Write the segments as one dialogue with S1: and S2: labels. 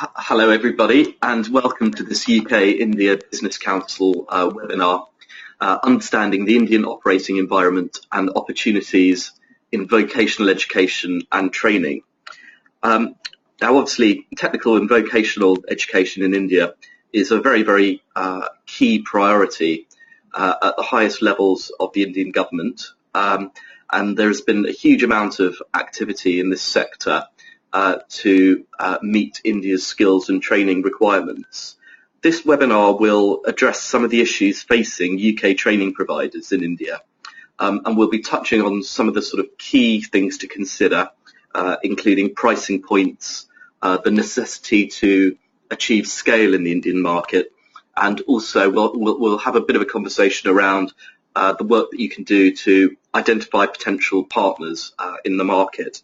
S1: Hello everybody and welcome to this UK-India Business Council webinar, Understanding the Indian Operating Environment and Opportunities in Vocational Education and Training. Now obviously technical and vocational education in India is a very key priority at the highest levels of the Indian government, and there's been a huge amount of activity in this sector to meet India's skills and training requirements. This webinar will address some of the issues facing UK training providers in India, and we'll be touching on some of the sort of key things to consider, including pricing points, the necessity to achieve scale in the Indian market, and also we'll have a bit of a conversation around the work that you can do to identify potential partners in the market.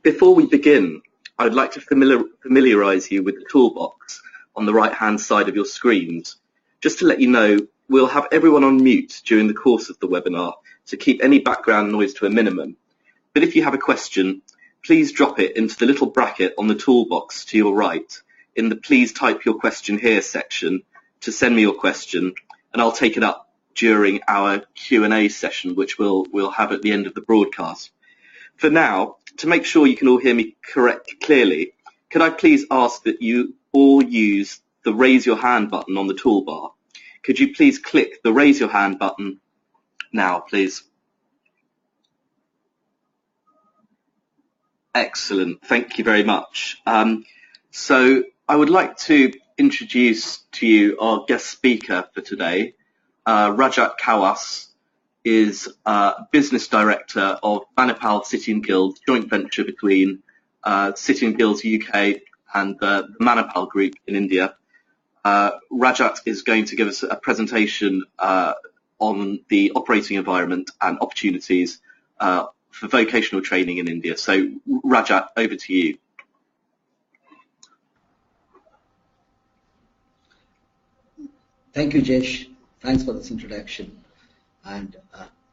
S1: Before we begin, I'd like to familiarise you with the toolbox on the right-hand side of your screens. Just to let you know, we'll have everyone on mute during the course of the webinar to keep any background noise to a minimum. But if you have a question, please drop it into the little bracket on the toolbox to your right in the Please Type Your Question Here section to send me your question, and I'll take it up during our Q&A session, which we'll have at the end of the broadcast. For now, to make sure you can all hear me clearly, could I please ask that you all use the raise your hand button on the toolbar? Could you please click the raise your hand button now, please? Excellent, thank you very much. So I would like to introduce to you our guest speaker for today. Rajat Kawas is Business Director of Manipal City and Guilds, joint venture between City and Guilds UK and the Manipal Group in India. Rajat is going to give us a presentation on the operating environment and opportunities for vocational training in India. So Rajat, over to you.
S2: Thank you, Jesh. Thanks for this introduction. And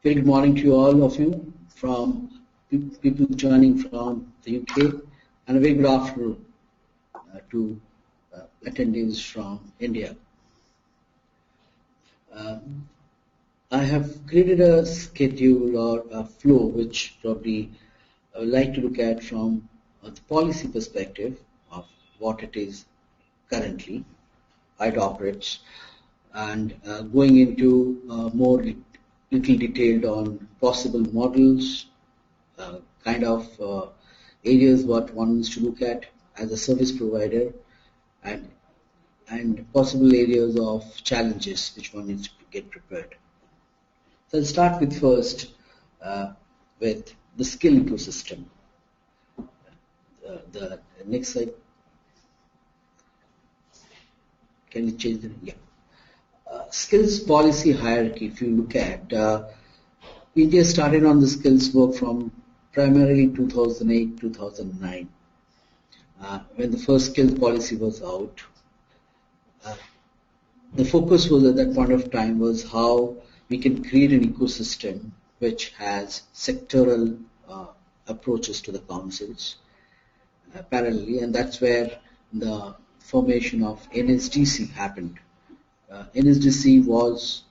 S2: very good morning to all of you, from people joining from the UK, and a very good afternoon to attendees from India. I have created a schedule or a flow which probably I would like to look at from the policy perspective of what it is currently, how it operates, and going into more little detailed on possible models, kind of areas what one needs to look at as a service provider, and possible areas of challenges which one needs to get prepared. So I'll start with first with the skill ecosystem. The next slide. Can you change the? Yeah. Skills policy hierarchy, if you look at, India started on the skills work from primarily 2008-2009, when the first skills policy was out. The focus was at that point of time was how we can create an ecosystem which has sectoral approaches to the councils parallelly, and that's where the formation of NSDC happened. NSDC was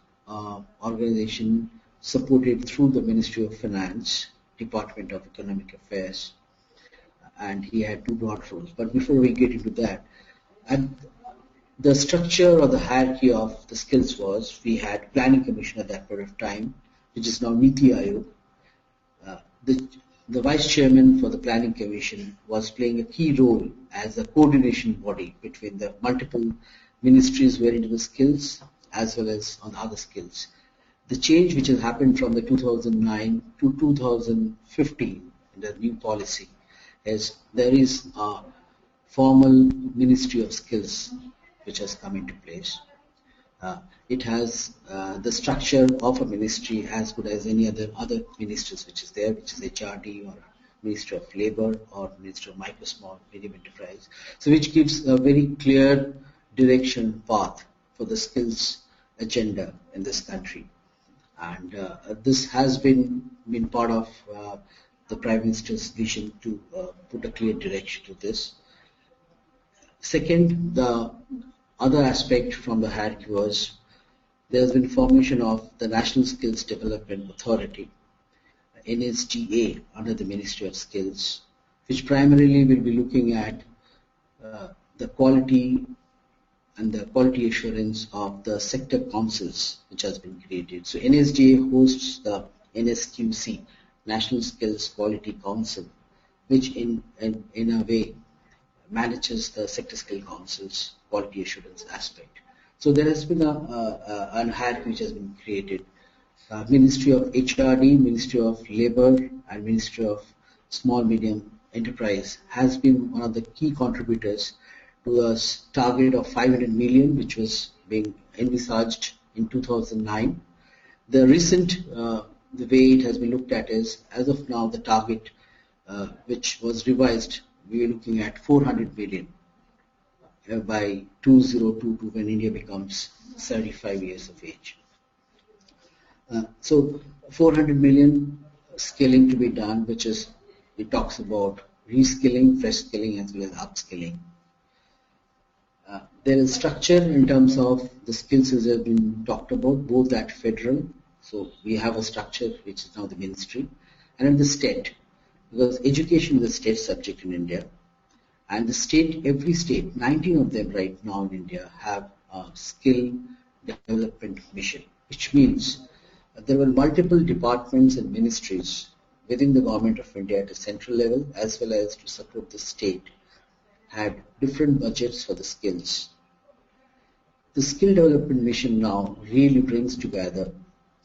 S2: organization supported through the Ministry of Finance, Department of Economic Affairs, and he had two broad roles. But before we get into that, and the structure or the hierarchy of the skills was, we had Planning Commission at that period of time, which is now Niti Aayog. The Vice Chairman for the Planning Commission was playing a key role as a coordination body between the multiple ministries were into the skills as well as on other skills. The change which has happened from the 2009 to 2015 in the new policy is there is a formal Ministry of Skills which has come into place. It has the structure of a ministry as good as any other ministries which is there, which is HRD or Ministry of Labour or Ministry of Micro, Small, Medium Enterprise. So which gives a very clear direction path for the skills agenda in this country, and this has been part of the Prime Minister's vision to put a clear direction to this. Second, the other aspect from the hierarchy was there has been formation of the National Skills Development Authority, NSDA, under the Ministry of Skills, which primarily will be looking at the quality and the quality assurance of the sector councils which has been created. So NSDA hosts the NSQC, National Skills Quality Council, which in a way manages the sector skill council's quality assurance aspect. So there has been a hierarchy which has been created. Ministry of HRD, Ministry of Labour, and Ministry of Small Medium Enterprise has been one of the key contributors to a target of 500 million, which was being envisaged in 2009. The recent, the way it has been looked at is, as of now, the target which was revised, we are looking at 400 million by 2022 when India becomes 75 years of age. So 400 million skilling to be done, which is, it talks about reskilling, fresh skilling, as well as upskilling. There is structure in terms of the skills that have been talked about, both at federal, so we have a structure which is now the ministry, and at the state, because education is a state subject in India, and the state, every state, 19 of them right now in India have a skill development mission, which means there were multiple departments and ministries within the government of India at a central level as well as to support the state had different budgets for the skills. The skill development mission now really brings together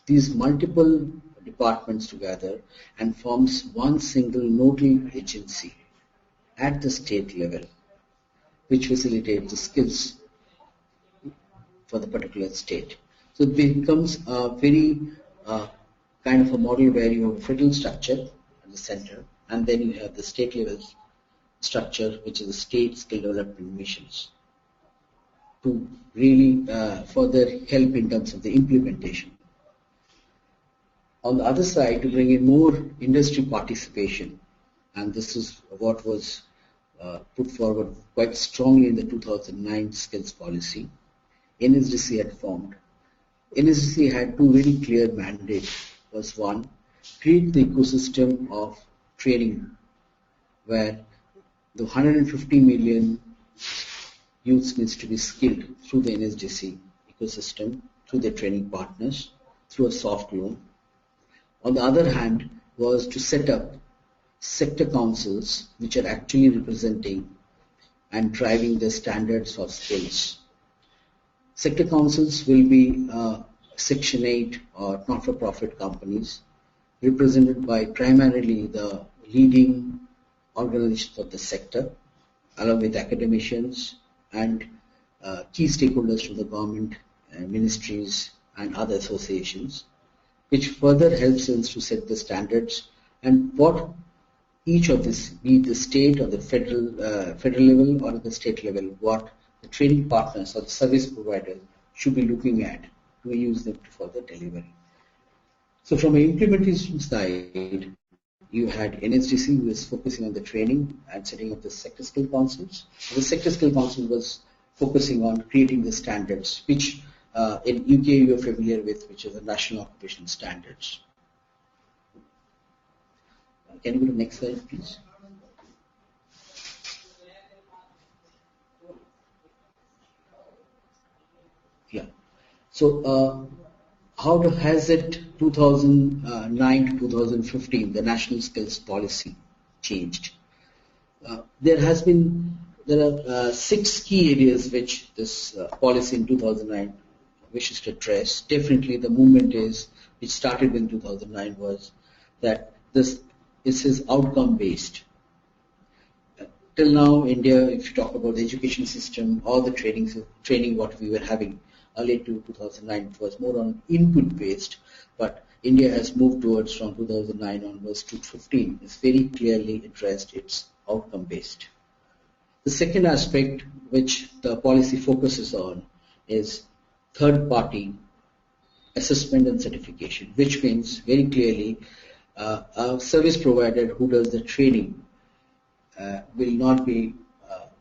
S2: these multiple departments together and forms one single nodal agency at the state level, which facilitates the skills for the particular state. So it becomes a very kind of a model where you have a federal structure at the center, and then you have the state level structure, which is the state skill development missions, to really further help in terms of the implementation. On the other side, to bring in more industry participation, and this is what was put forward quite strongly in the 2009 skills policy, NSDC had formed. NSDC had two very clear mandates. Was one, create the ecosystem of training where the 150 million youths needs to be skilled through the NSDC ecosystem, through their training partners, through a soft loan. On the other hand, was to set up sector councils which are actually representing and driving the standards of skills. Sector councils will be Section 8 or not-for-profit companies represented by primarily the leading organizations of the sector, along with academicians and key stakeholders from the government, ministries, and other associations, which further helps us to set the standards and what each of this, be it the state or the federal level or at the state level, what the training partners or the service provider should be looking at to use them to further delivery. So from an implementation side, you had NSDC who was focusing on the training and setting up the sector skill councils. The sector skill council was focusing on creating the standards, which in UK you are familiar with, which is the National Occupational Standards. Can you go to the next slide, please? Yeah. So how has it 2009 to 2015, the national skills policy changed? There are 6 key areas which this policy in 2009 wishes to address. Definitely the movement which started in 2009 was that this is outcome based. Till now, India, if you talk about the education system, all the training what we were having early to 2009, it was more on input based, but India has moved towards from 2009 onwards to 2015. It's very clearly addressed, it's outcome based. The second aspect which the policy focuses on is third party assessment and certification, which means very clearly a service provider who does the training will not be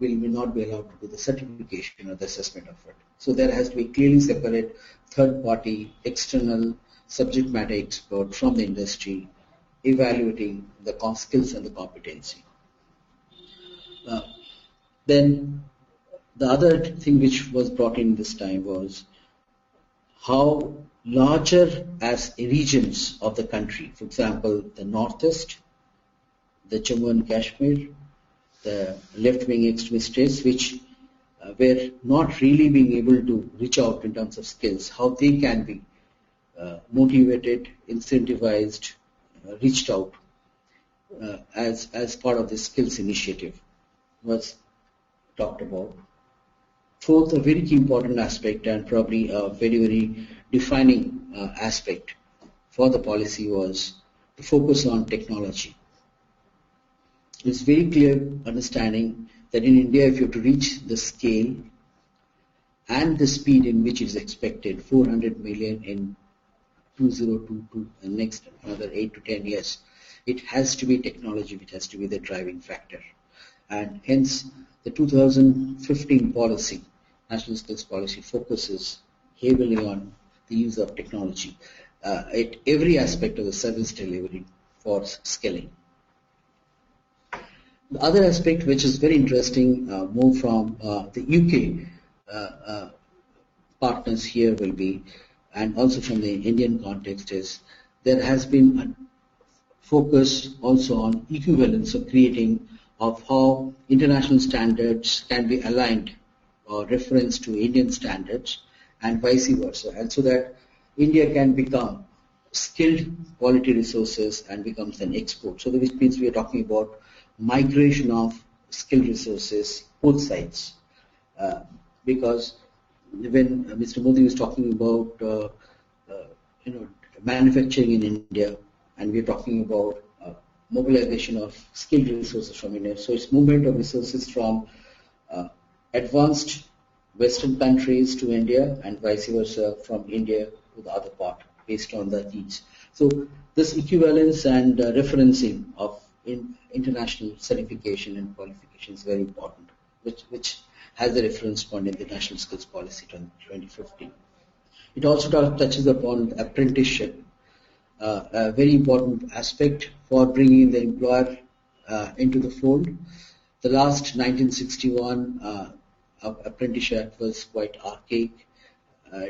S2: will not be allowed to do the certification or the assessment of it. So there has to be clearly separate third-party, external subject matter expert from the industry evaluating the skills and the competency. Then the other thing which was brought in this time was how larger as regions of the country, for example, the Northeast, the Jammu and Kashmir, the left-wing extremist states, which were not really being able to reach out in terms of skills, how they can be motivated, incentivized, reached out as part of the skills initiative was talked about. Fourth, a very key important aspect and probably a very, very defining aspect for the policy was to focus on technology. It's very clear understanding that in India, if you have to reach the scale and the speed in which it is expected, 400 million in 2022 and next another 8 to 10 years, it has to be technology which has to be the driving factor. And hence, the 2015 policy, National Skills Policy, focuses heavily on the use of technology at every aspect of the service delivery for skilling. The other aspect which is very interesting, more from the UK partners here will be, and also from the Indian context, is there has been a focus also on equivalence of creating of how international standards can be aligned or reference to Indian standards and vice versa, and so that India can become skilled quality resources and becomes an export. So which means we are talking about migration of skilled resources both sides, because when Mr. Modi was talking about manufacturing in India, and we're talking about mobilization of skilled resources from India, so it's movement of resources from advanced Western countries to India and vice versa from India to the other part based on the needs. So this equivalence and referencing of international certification and qualification is very important, which has a reference point in the National Skills Policy 2015. It also touches upon apprenticeship, a very important aspect for bringing the employer into the fold. The last 1961 Apprenticeship Act was quite archaic.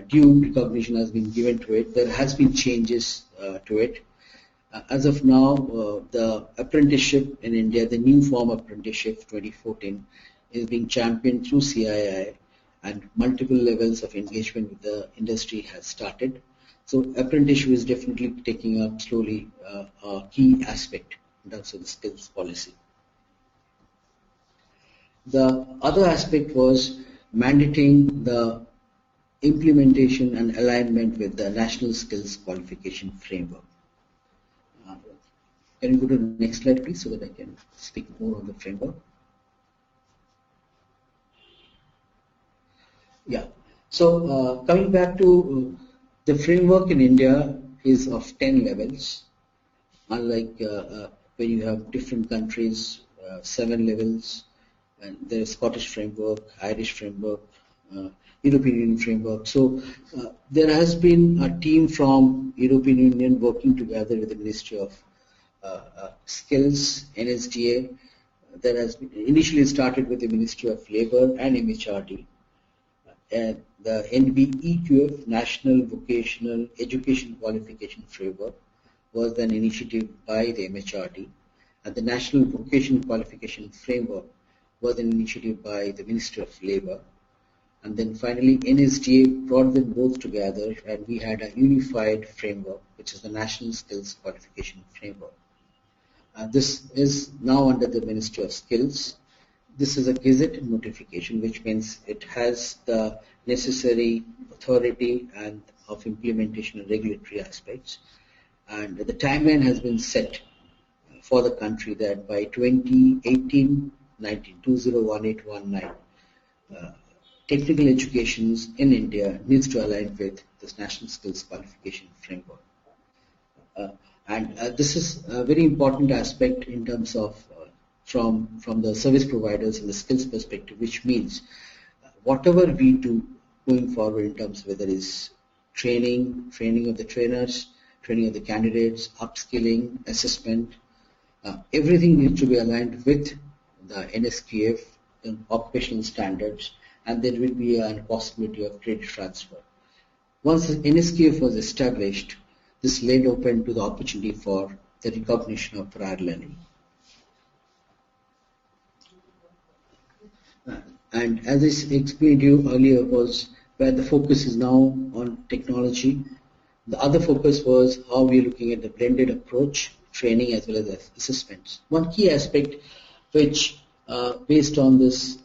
S2: Due recognition has been given to it. There has been changes to it. As of now, the apprenticeship in India, the new form of apprenticeship 2014, is being championed through CII, and multiple levels of engagement with the industry has started. So apprenticeship is definitely taking up slowly a key aspect in terms of the skills policy. The other aspect was mandating the implementation and alignment with the National Skills Qualification Framework. Can you go to the next slide, please, so that I can speak more on the framework? Yeah. So coming back to the framework in India is of 10 levels, unlike when you have different countries, 7 levels, and there is Scottish framework, Irish framework, European Union framework. So there has been a team from European Union working together with the Ministry of Skills, NSDA, that has been initially started with the Ministry of Labour and MHRD. And the NBEQF, National Vocational Education Qualification Framework, was an initiative by the MHRD, and the National Vocational Qualification Framework was an initiative by the Ministry of Labour. And then finally NSDA brought them both together, and we had a unified framework, which is the National Skills Qualification Framework. This is now under the Ministry of Skills. This is a gazette notification, which means it has the necessary authority and of implementation and regulatory aspects. And the timeline has been set for the country that by 2018-19, 2018-19, technical educations in India needs to align with this National Skills Qualification Framework. And this is a very important aspect in terms of from the service providers and the skills perspective, which means whatever we do going forward in terms of whether it's training of the trainers, training of the candidates, upskilling, assessment, everything needs to be aligned with the NSQF, the occupational standards, and there will be a possibility of credit transfer. Once the NSQF was established, this laid open to the opportunity for the recognition of prior learning. And as I explained to you earlier, was where the focus is now on technology. The other focus was how we are looking at the blended approach, training as well as assessments. One key aspect which, based on this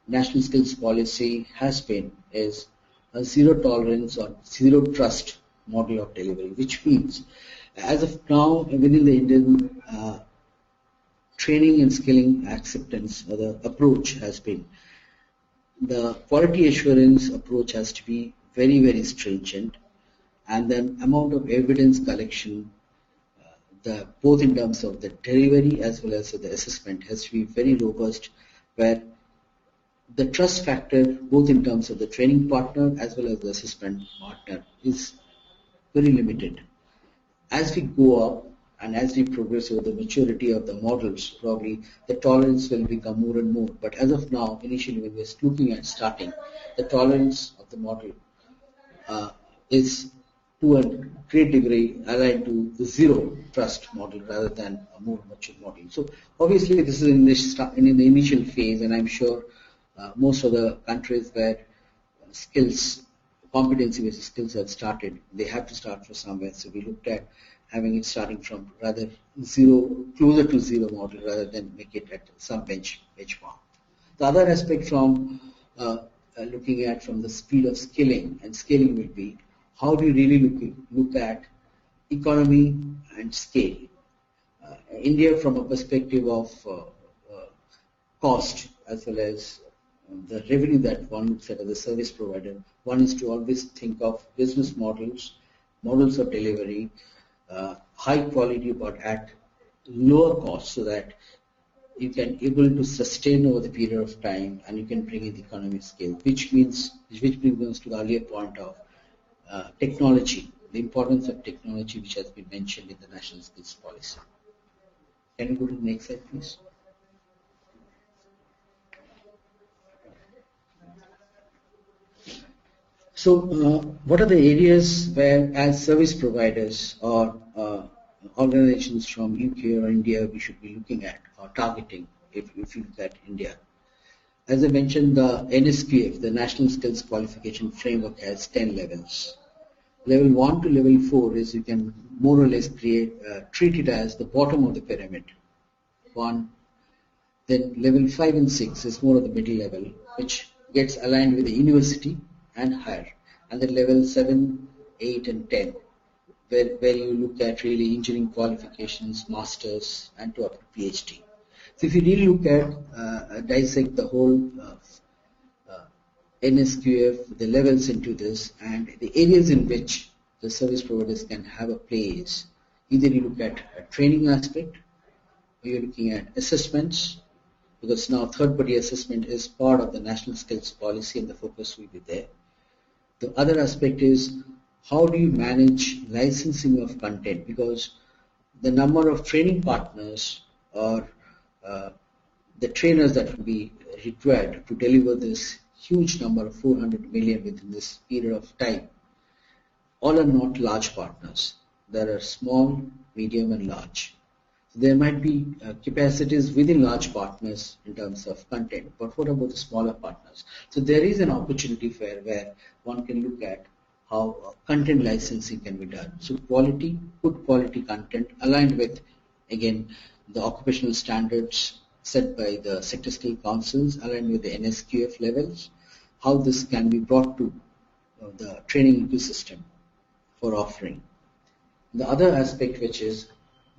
S2: national skills policy, has been is a zero tolerance or zero trust model of delivery, which means as of now within the Indian training and skilling acceptance or the approach has been the quality assurance approach has to be very, very stringent, and then amount of evidence collection, both in terms of the delivery as well as the assessment, has to be very robust, where the trust factor, both in terms of the training partner as well as the assessment partner, is very limited. As we go up and as we progress over the maturity of the models, probably the tolerance will become more and more. But as of now, initially when we're looking at starting, the tolerance of the model is to a great degree aligned to the zero trust model rather than a more mature model. So obviously this is in the initial phase, and I'm sure most of the countries where skills, competency-based skills have started, they have to start from somewhere. So we looked at having it starting from rather zero, closer to zero model rather than make it at some benchmark. The other aspect from looking at from the speed of skilling and scaling will be how do you really look at economy and scale. India from a perspective of cost as well as the revenue that one looks at as a service provider, one is to always think of business models, models of delivery, high quality but at lower cost, so that you can able to sustain over the period of time and you can bring in the economic scale, which brings us to the earlier point of technology, the importance of technology which has been mentioned in the National Skills Policy. Can you go to the next slide, please? So what are the areas where as service providers or organizations from UK or India we should be looking at or targeting if you look at India? As I mentioned, the NSQF, the National Skills Qualification Framework, has 10 levels. Level 1 to level 4 is you can more or less treat it as the bottom of the pyramid. One. Then level 5 and 6 is more of the middle level, which gets aligned with the university and higher. And then level 7, 8 and 10, where you look at really engineering qualifications, masters and to up to PhD. So if you really look at, dissect the whole NSQF, the levels into this and the areas in which the service providers can have a place, either you look at a training aspect, or you're looking at assessments, because now third-party assessment is part of the National Skills Policy and the focus will be there. The other aspect is how do you manage licensing of content, because the number of training partners or the trainers that will be required to deliver this huge number of 400 million within this period of time, all are not large partners. There are small, medium and large. So there might be capacities within large partners in terms of content, but what about the smaller partners? So there is an opportunity where one can look at how content licensing can be done. So quality, good quality content aligned with, again, the occupational standards set by the sector skill councils, aligned with the NSQF levels, how this can be brought to the training ecosystem for offering. The other aspect, which is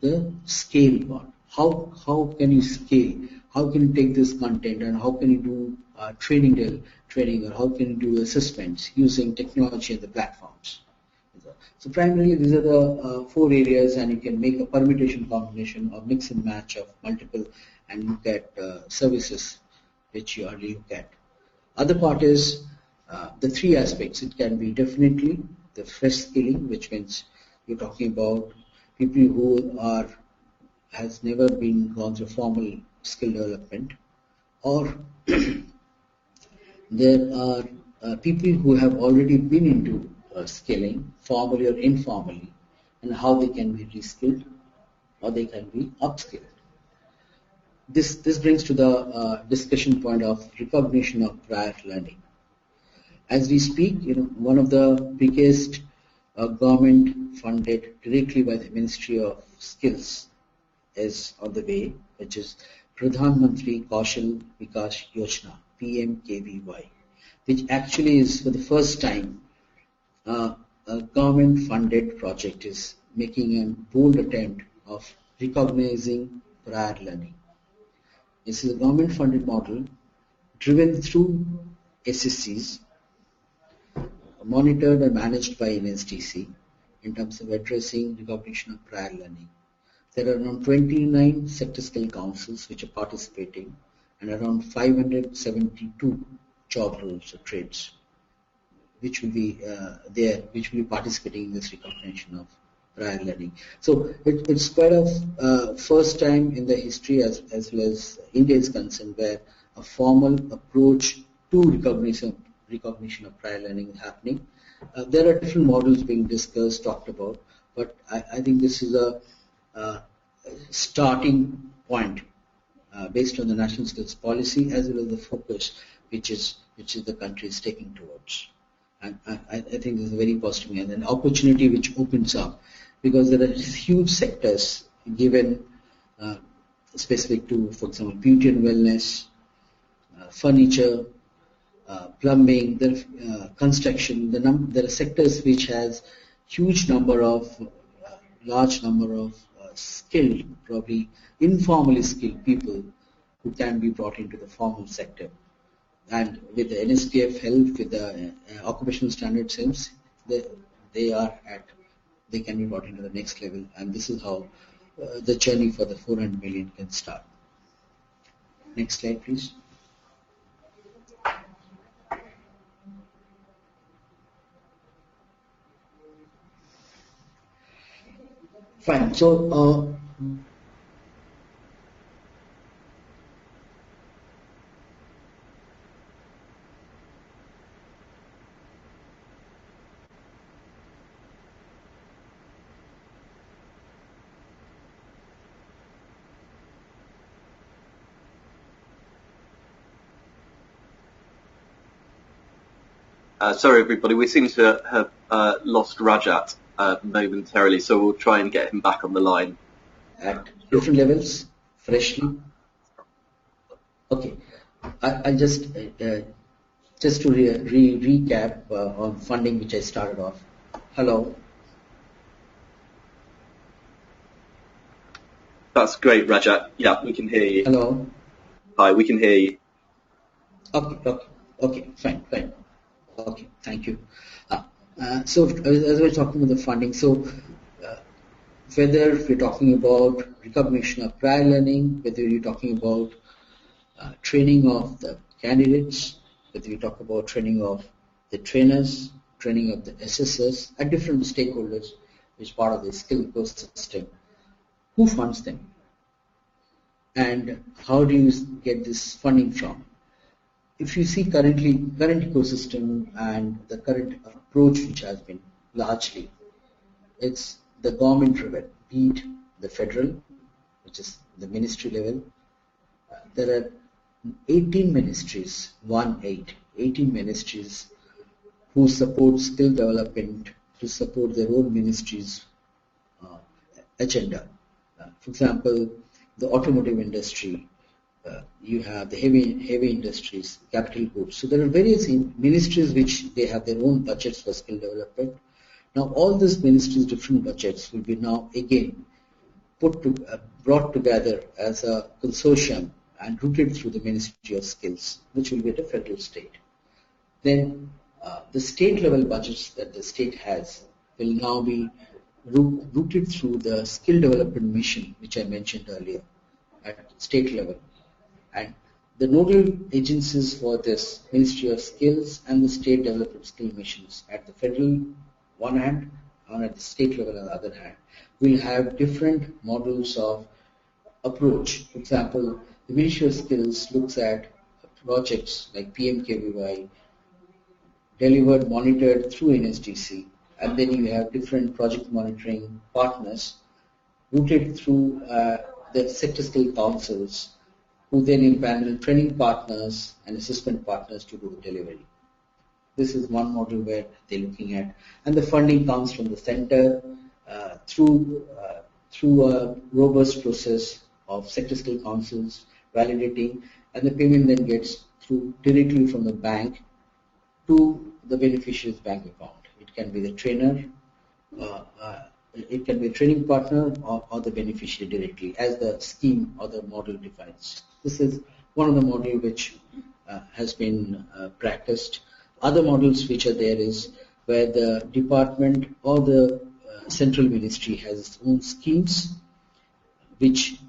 S2: the scale part. How can you scale? How can you take this content and how can you do training or how can you do assessments using technology and the platforms? So primarily these are the 4 areas, and you can make a permutation combination or mix and match of multiple and look at services which you already look at. Other part is the three aspects. It can be definitely the fresh skilling, which means you're talking about people who has never been gone through formal skill development, or there are people who have already been into skilling, formally or informally, and how they can be reskilled or they can be upskilled. This brings to the discussion point of recognition of prior learning. As we speak, one of the biggest government funded directly by the Ministry of Skills is on the way, which is Pradhan Mantri Kaushal Vikas Yojana, PMKVY, which actually is for the first time a government funded project is making a bold attempt of recognizing prior learning. This is a government funded model driven through SSCs, monitored and managed by NSDC in terms of addressing recognition of prior learning. There are around 29 sector skill councils which are participating and around 572 job roles or trades which will be which will be participating in this recognition of prior learning. So it's quite a first time in the history as well as India is concerned where a formal approach to recognition of prior learning is happening. There are different models being discussed, talked about, but I think this is a starting point based on the national skills policy as well as the focus which is the country is taking towards. And I think this is a very positive and an opportunity which opens up because there are huge sectors given specific to, for example, beauty and wellness, furniture, plumbing, construction. There are sectors which has large number of skilled, probably informally skilled people who can be brought into the formal sector. And with the NSDF help, with the occupational standards helps, they can be brought into the next level. And this is how the journey for the 400 million can start. Next slide, please. Fine. So.
S1: Sorry, everybody. We seem to have lost Rajat momentarily, so we'll try and get him back on the line.
S2: At different levels, freshly. Okay. I'll just to recap on funding, which I started off. Hello.
S1: That's great, Rajat. Yeah, we can hear you.
S2: Hello.
S1: Hi, we can hear you.
S2: Okay. Fine. Okay, thank you. So as we're talking about the funding, so whether we're talking about recognition of prior learning, whether you're talking about training of the candidates, whether you talk about training of the trainers, training of the assessors, and different stakeholders which part of the skill ecosystem, who funds them? And how do you get this funding from? If you see current ecosystem and the current approach which has been largely, it's the government driven, be it the federal, which is the ministry level. There are 18 ministries, 18 ministries who support skill development to support their own ministries' agenda. For example, the automotive industry, you have the heavy industries, capital goods. So there are various ministries which they have their own budgets for skill development. Now all these ministries' different budgets will be now again brought together as a consortium and routed through the Ministry of Skills, which will be at a federal state. Then the state level budgets that the state has will now be routed through the skill development mission, which I mentioned earlier. at state level. And the nodal agencies for this Ministry of Skills and the State Development Skill Missions at the federal one hand and at the state level on the other hand will have different models of approach. For example, the Ministry of Skills looks at projects like PMKVY delivered, monitored through NSDC, and then you have different project monitoring partners routed through the sector skill councils, who then impanel training partners and assessment partners to do the delivery. This is one model where they're looking at, and the funding comes from the center through a robust process of sector skill councils validating, and the payment then gets through directly from the bank to the beneficiary's bank account. It can be the trainer, it can be a training partner, or the beneficiary directly, as the scheme or the model defines. This is one of the models which has been practiced. Other models which are there is where the department or the central ministry has its own schemes which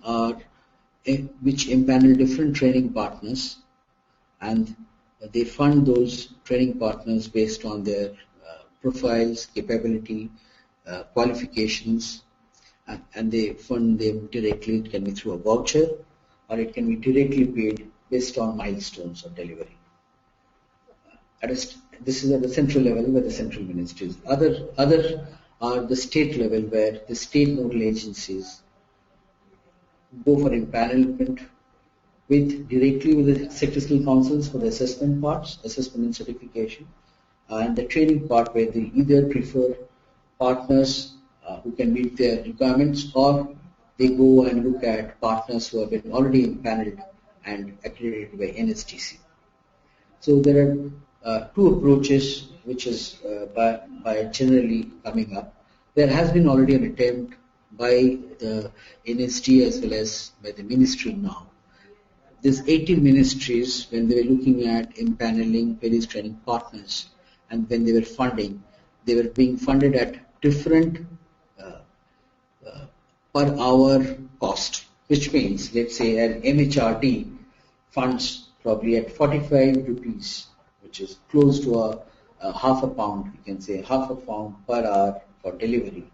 S2: empanel different training partners, and they fund those training partners based on their profiles, capability, qualifications, and they fund them directly. It can be through a voucher, or it can be directly paid based on milestones of delivery. This is at the central level where the central ministries. Other are the state level where the state nodal agencies go for empanelment directly with the sector skill councils for the assessment parts, assessment and certification, and the training part where they either prefer partners who can meet their requirements, or they go and look at partners who have been already empaneled and accredited by NSTC. So there are two approaches which is by generally coming up. There has been already an attempt by the NST as well as by the ministry now. These 18 ministries, when they were looking at empaneling various training partners, and when they were funding, they were being funded at different per hour cost, which means, let's say, an MHRD funds probably at 45 rupees, which is close to a half a pound, you can say half a pound per hour for delivery.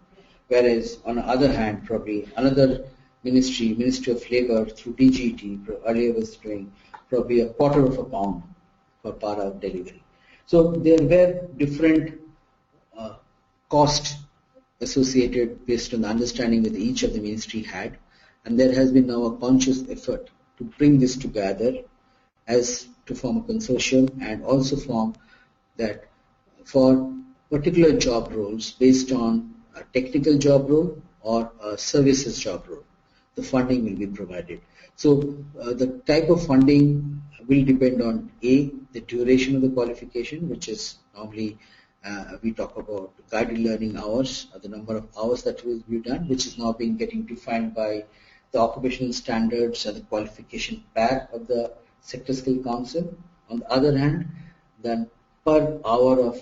S2: Whereas on the other hand, probably another Ministry of Labour through DGT earlier was doing probably a quarter of a pound per hour delivery. So there were different costs associated based on the understanding that each of the ministry had, and there has been now a conscious effort to bring this together as to form a consortium, and also form that for particular job roles based on a technical job role or a services job role, the funding will be provided. So the type of funding will depend on the duration of the qualification, which is normally we talk about guided learning hours, or the number of hours that will be done, which is now being getting defined by the occupational standards and the qualification pack of the Sector Skill Council. On the other hand, then per hour of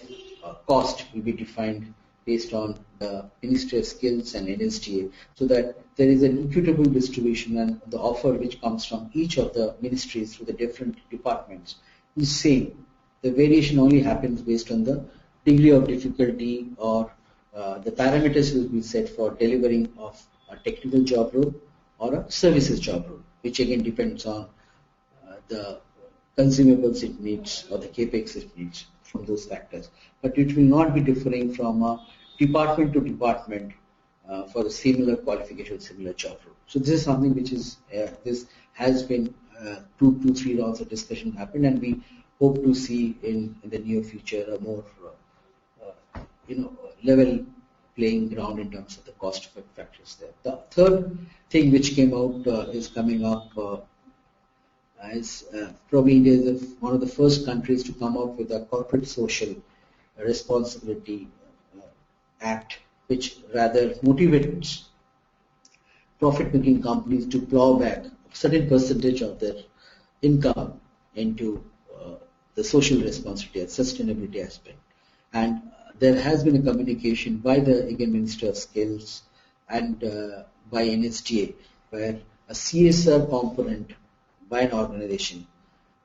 S2: cost will be defined based on the Ministry of Skills and NSDA, so that there is an equitable distribution, and the offer which comes from each of the ministries through the different departments is same. The variation only happens based on the degree of difficulty, or the parameters will be set for delivering of a technical job role or a services job role, which again depends on the consumables it needs or the capex it needs from those factors. But it will not be differing from department to department for the similar qualification, similar job role. So this is something which is this has been 2-3 rounds of discussion happened, and we hope to see in the near future a more level playing ground in terms of the cost factors there. The third thing which came out is coming up as probably India is one of the first countries to come up with a corporate social responsibility act, which rather motivates profit-making companies to plow back a certain percentage of their income into the social responsibility and sustainability aspect. And there has been a communication by the Ministry of Skills and by NSDA, where a CSR component by an organization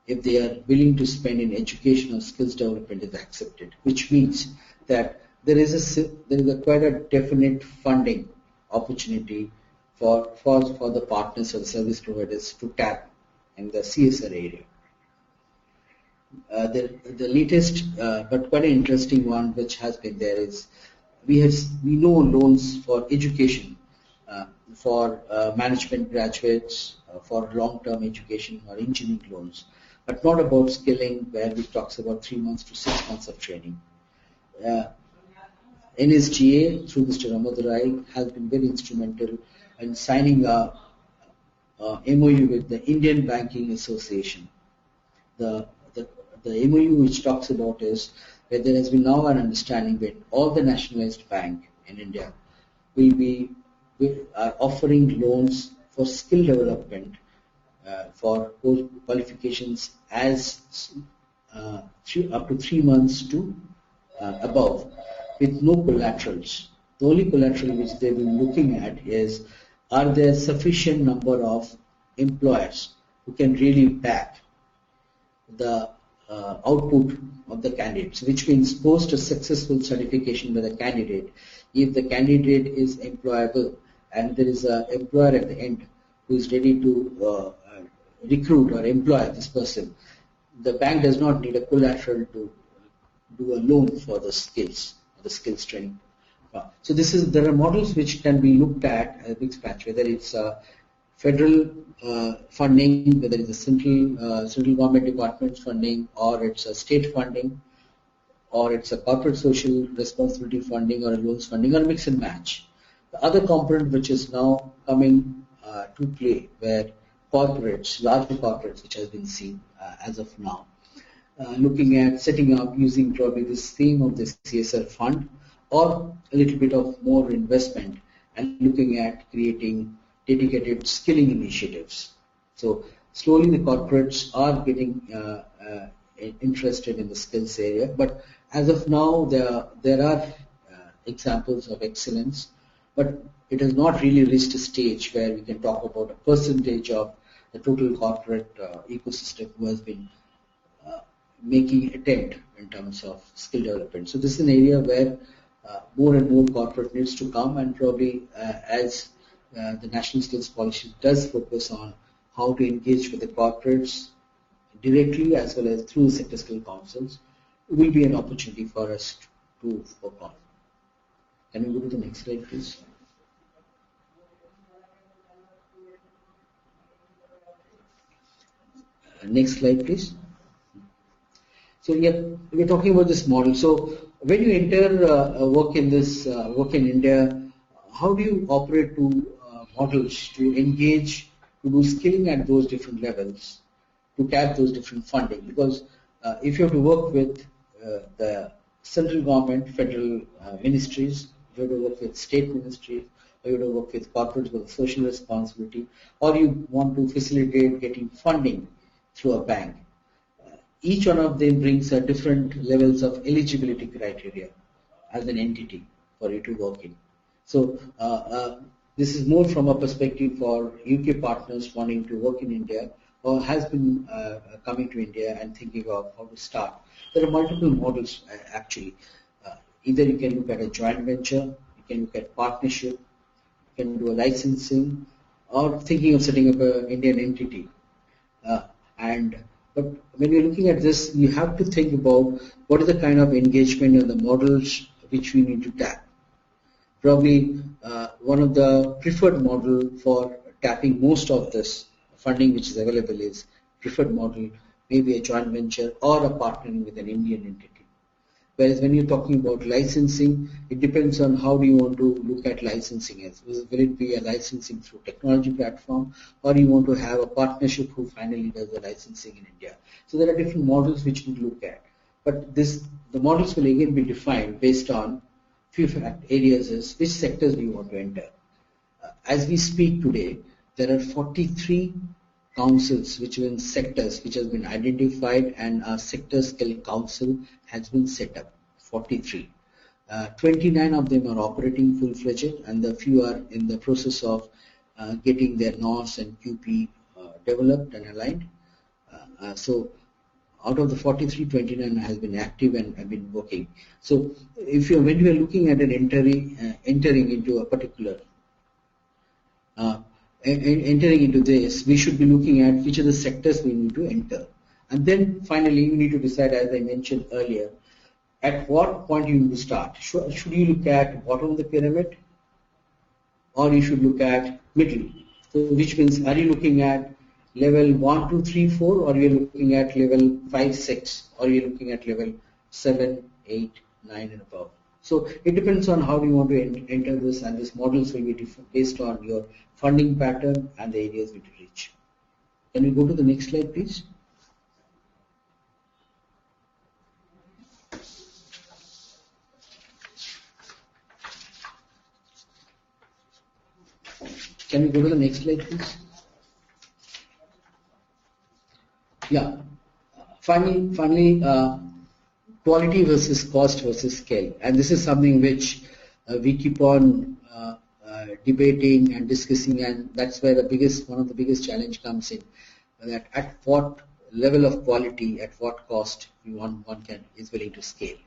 S2: if they are willing to spend in education or skills development is accepted, which means that there is a quite a definite funding opportunity for the partners or the service providers to tap in the CSR area. The latest but quite an interesting one which has been there is we know loans for education for management graduates for long-term education or engineering loans, but not about skilling where we talks about 3 months to 6 months of training. Uh, NSGA through Mr. Ramadurai has been very instrumental in signing a MOU with the Indian Banking Association. The, the, the MOU which talks about is that there has been now an understanding that all the nationalized bank in India are offering loans for skill development for qualifications as up to 3 months to above with no collaterals. The only collateral which they've been looking at is are there sufficient number of employers who can really back the output of the candidates, which means post a successful certification by the candidate, if the candidate is employable and there is an employer at the end who is ready to recruit or employ this person, the bank does not need a collateral to do a loan for the skills, the skills training. So there are models which can be looked at a big patch, whether it's federal funding, whether it's a central government department's funding, or it's a state funding, or it's a corporate social responsibility funding, or a loans funding, or mix and match. The other component which is now coming to play, where corporates, larger corporates, which has been seen as of now, looking at setting up using probably this theme of the CSR fund, or a little bit of more investment, and looking at creating dedicated skilling initiatives. So slowly the corporates are getting interested in the skills area, but as of now there are examples of excellence, but it has not really reached a stage where we can talk about a percentage of the total corporate ecosystem who has been making attempt in terms of skill development. So this is an area where more and more corporate needs to come, and probably as the National Skills Policy does focus on how to engage with the corporates directly as well as through sector skill councils, it will be an opportunity for us to work on. Can we go to the next slide, please? Next slide, please. So we're talking about this model. So when you enter work in India, how do you operate to models to engage, to do skilling at those different levels, to tap those different funding? Because if you have to work with the central government, federal ministries, you have to work with state ministries, or you have to work with corporates with social responsibility, or you want to facilitate getting funding through a bank. Each one of them brings a different levels of eligibility criteria as an entity for you to work in. So this is more from a perspective for UK partners wanting to work in India or has been coming to India and thinking of how to start. There are multiple models actually. Either you can look at a joint venture, you can look at partnership, you can do a licensing, or thinking of setting up an Indian entity. But when you're looking at this, you have to think about what is the kind of engagement and the models which we need to tap. Probably one of the preferred model for tapping most of this funding which is available is preferred model, maybe a joint venture or a partnering with an Indian entity. Whereas when you're talking about licensing, it depends on how do you want to look at licensing as. Will it be a licensing through technology platform, or you want to have a partnership who finally does the licensing in India? So there are different models which we look at. But the models will again be defined based on few areas is which sectors do you want to enter. As we speak today, there are 43 councils which are in sectors which has been identified, and our sector skill council has been set up, 43. 29 of them are operating full-fledged, and the few are in the process of getting their NOS and QP developed and aligned. So out of the 43, 29 has been active and have been working. So when you are looking at an entering into a particular entering into this, we should be looking at which are the sectors we need to enter. And then finally, you need to decide, as I mentioned earlier, at what point you need to start. Should you look at bottom of the pyramid, or you should look at middle? So which means, are you looking at level 1, 2, 3, 4, or you're looking at level 5, 6, or you're looking at level 7, 8, 9 and above. So it depends on how you want to enter this, and these models will be different based on your funding pattern and the areas we to reach. Can we go to the next slide, please? Can we go to the next slide, please? Yeah. Finally, quality versus cost versus scale, and this is something which we keep on debating and discussing, and that's where one of the biggest challenge comes in. That at what level of quality, at what cost one is willing to scale,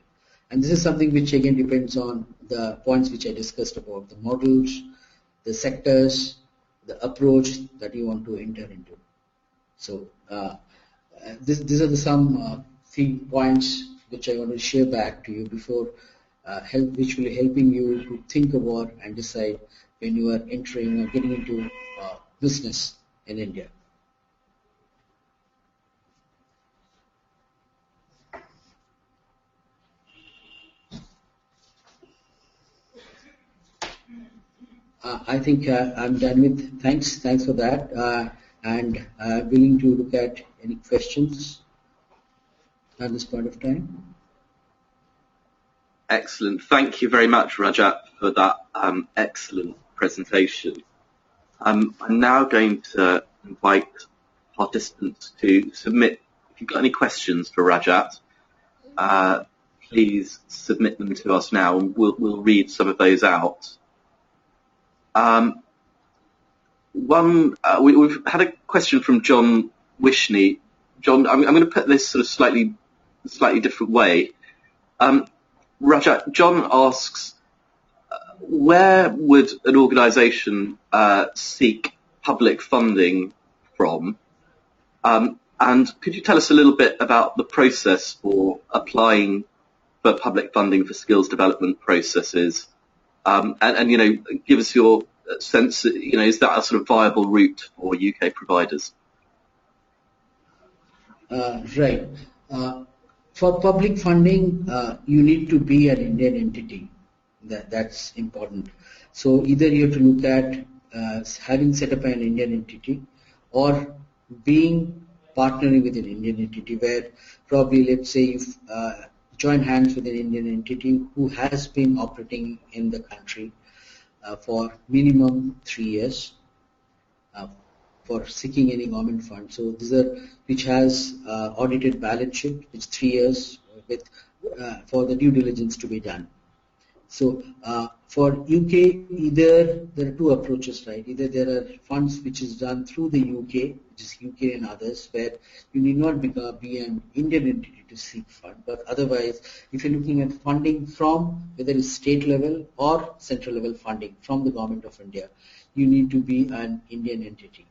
S2: and this is something which again depends on the points which I discussed about the models, the sectors, the approach that you want to enter into. So these are some few points which I want to share back to you before which will be helping you to think about and decide when you are entering or getting into business in India. I think I'm done with. Thanks for that, and willing to look at any questions at this point of time.
S1: Excellent. Thank you very much, Rajat, for that excellent presentation. I'm now going to invite participants to submit. If you've got any questions for Rajat, please submit them to us now, and we'll read some of those out. We've had a question from John Wishney. John, I'm going to put this sort of slightly different way. Rajat, John asks, where would an organisation seek public funding from? And could you tell us a little bit about the process for applying for public funding for skills development processes? And give us your sense, is that a sort of viable route for UK providers?
S2: Right. For public funding, you need to be an Indian entity. That's important. So either you have to look at having set up an Indian entity, or partnering with an Indian entity, where probably, let's say, you've join hands with an Indian entity who has been operating in the country for minimum 3 years for seeking any government fund. So these are which has audited balance sheet, which 3 years with for the due diligence to be done. So for UK, either there are two approaches, right? Either there are funds which is done through the UK, which is UK and others, where you need not be an Indian entity to seek fund. But otherwise, if you're looking at funding from whether it's state level or central level funding from the government of India, you need to be an Indian entity.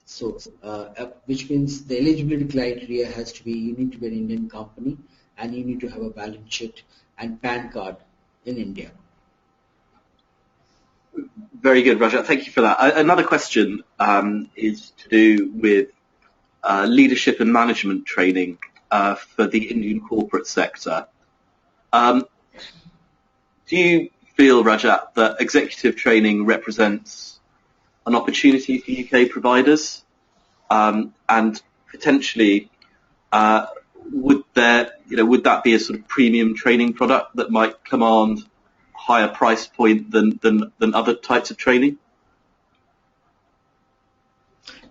S2: So, which means the eligibility criteria has to be, you need to be an Indian company, and you need to have a balance sheet and PAN card in India.
S1: Very good, Rajat. Thank you for that. Another question is to do with leadership and management training for the Indian corporate sector. Do you feel, Rajat, that executive training represents an opportunity for UK providers, and potentially would that be a sort of premium training product that might command a higher price point than other types of training?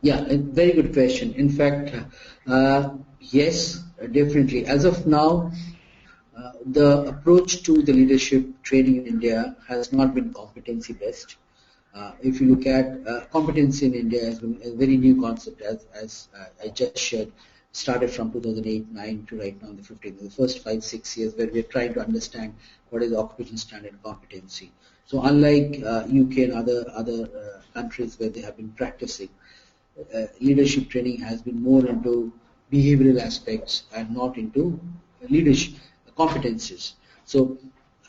S2: Yeah, a very good question. In fact, yes, definitely. As of now, the approach to the leadership training in India has not been competency based. If you look at competency in India has been a very new concept, as I just shared, started from 2008-9 to right now, the 15, the first 5-6 years, where we're trying to understand what is occupational standard competency. So unlike UK and other countries where they have been practicing, leadership training has been more into behavioral aspects and not into leadership competencies. So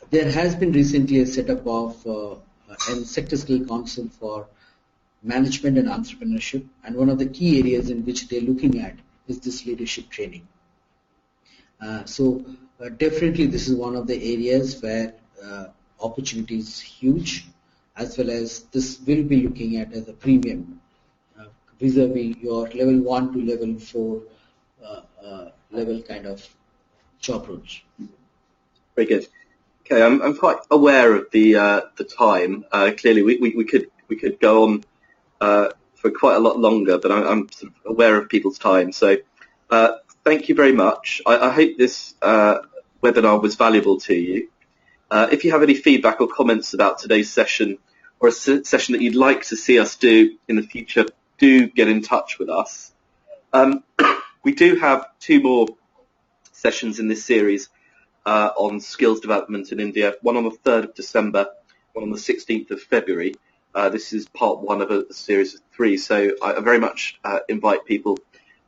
S2: there has been recently a setup of a sector skill council for management and entrepreneurship, and one of the key areas in which they're looking at is this leadership training. So definitely this is one of the areas where opportunity is huge, as well as this will be looking at as a premium vis-a-vis your level 1 to level 4 level kind of job roles.
S1: Very good. Okay, I'm quite aware of the time. Clearly, we could go on for quite a lot longer, but I'm sort of aware of people's time. So thank you very much. I hope this webinar was valuable to you. If you have any feedback or comments about today's session, or a session that you'd like to see us do in the future, do get in touch with us. We do have 2 more sessions in this series on skills development in India, one on the 3rd of December, one on the 16th of February. This is part 1 of a series of 3, so I very much invite people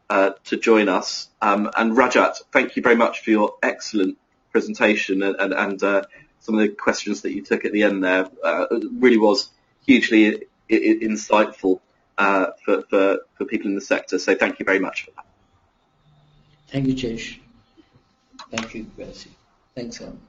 S1: to join us. And Rajat, thank you very much for your excellent presentation and some of the questions that you took at the end there. It really was hugely insightful for people in the sector, so thank you very much for that.
S2: Thank you, Chesh. Thank you, Percy. Thanks, Em.